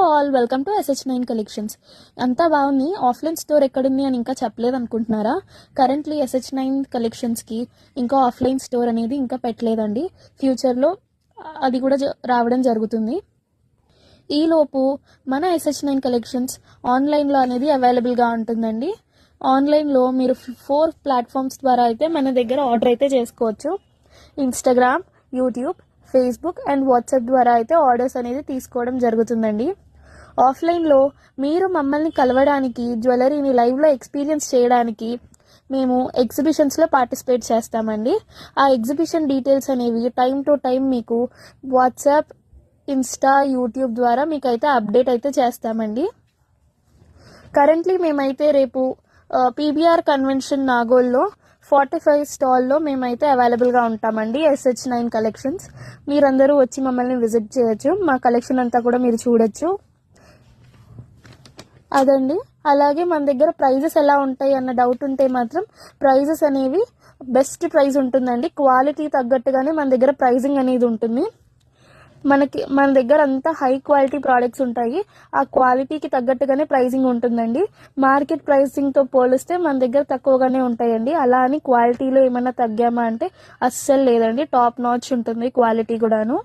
All welcome to SH9 collections. అంతా బాగుంది. Offline store ఎక్కడుంది అని ఇంకా చెప్పలేదు అనుకుంటున్నారా? కరెంట్లీ SH9 కలెక్షన్స్కి ఇంకా ఆఫ్లైన్ స్టోర్ అనేది ఇంకా పెట్టలేదండి. ఫ్యూచర్లో అది కూడా రావడం జరుగుతుంది. ఈలోపు మన SH9 కలెక్షన్స్ ఆన్లైన్లో అనేది అవైలబుల్గా ఉంటుందండి. ఆన్లైన్లో మీరు 4 ప్లాట్ఫామ్స్ ద్వారా అయితే మన దగ్గర ఆర్డర్ అయితే చేసుకోవచ్చు. Instagram, YouTube, Facebook and WhatsApp ద్వారా అయితే ఆర్డర్స్ అనేది తీసుకోవడం జరుగుతుందండి. ఆఫ్లైన్లో మీరు మమ్మల్ని కలవడానికి, జ్యువెలరీని లైవ్లో ఎక్స్పీరియన్స్ చేయడానికి మేము ఎగ్జిబిషన్స్లో పార్టిసిపేట్ చేస్తామండి. ఆ ఎగ్జిబిషన్ డీటెయిల్స్ అనేవి టైం టు టైం మీకు వాట్సాప్, ఇన్స్టా, యూట్యూబ్ ద్వారా మీకు అయితే అప్డేట్ అయితే చేస్తామండి. కరెంట్లీ మేమైతే రేపు PBR కన్వెన్షన్ నాగోల్లో 45 స్టాల్లో మేమైతే అవైలబుల్గా ఉంటామండి. SH9 కలెక్షన్స్ మీరందరూ వచ్చి మమ్మల్ని విజిట్ చేయొచ్చు. మా కలెక్షన్ అంతా కూడా మీరు చూడొచ్చు. అదండి. అలాగే మన దగ్గర ప్రైజెస్ ఎలా ఉంటాయి అన్న డౌట్ ఉంటే మాత్రం ప్రైజెస్ అనేవి బెస్ట్ ప్రైస్ ఉంటుందండి. క్వాలిటీ తగ్గట్టుగానే మన దగ్గర ప్రైజింగ్ అనేది ఉంటుంది. మన దగ్గర అంతా హై క్వాలిటీ ప్రోడక్ట్స్ ఉంటాయి. ఆ క్వాలిటీకి తగ్గట్టుగానే ప్రైజింగ్ ఉంటుందండి. మార్కెట్ ప్రైసింగ్తో పోలిస్తే మన దగ్గర తక్కువగానే ఉంటాయండి. అలా అని క్వాలిటీలో ఏమైనా తగ్గామా అంటే అస్సలు లేదండి. టాప్ నాచ్ ఉంటుంది క్వాలిటీ కూడాను.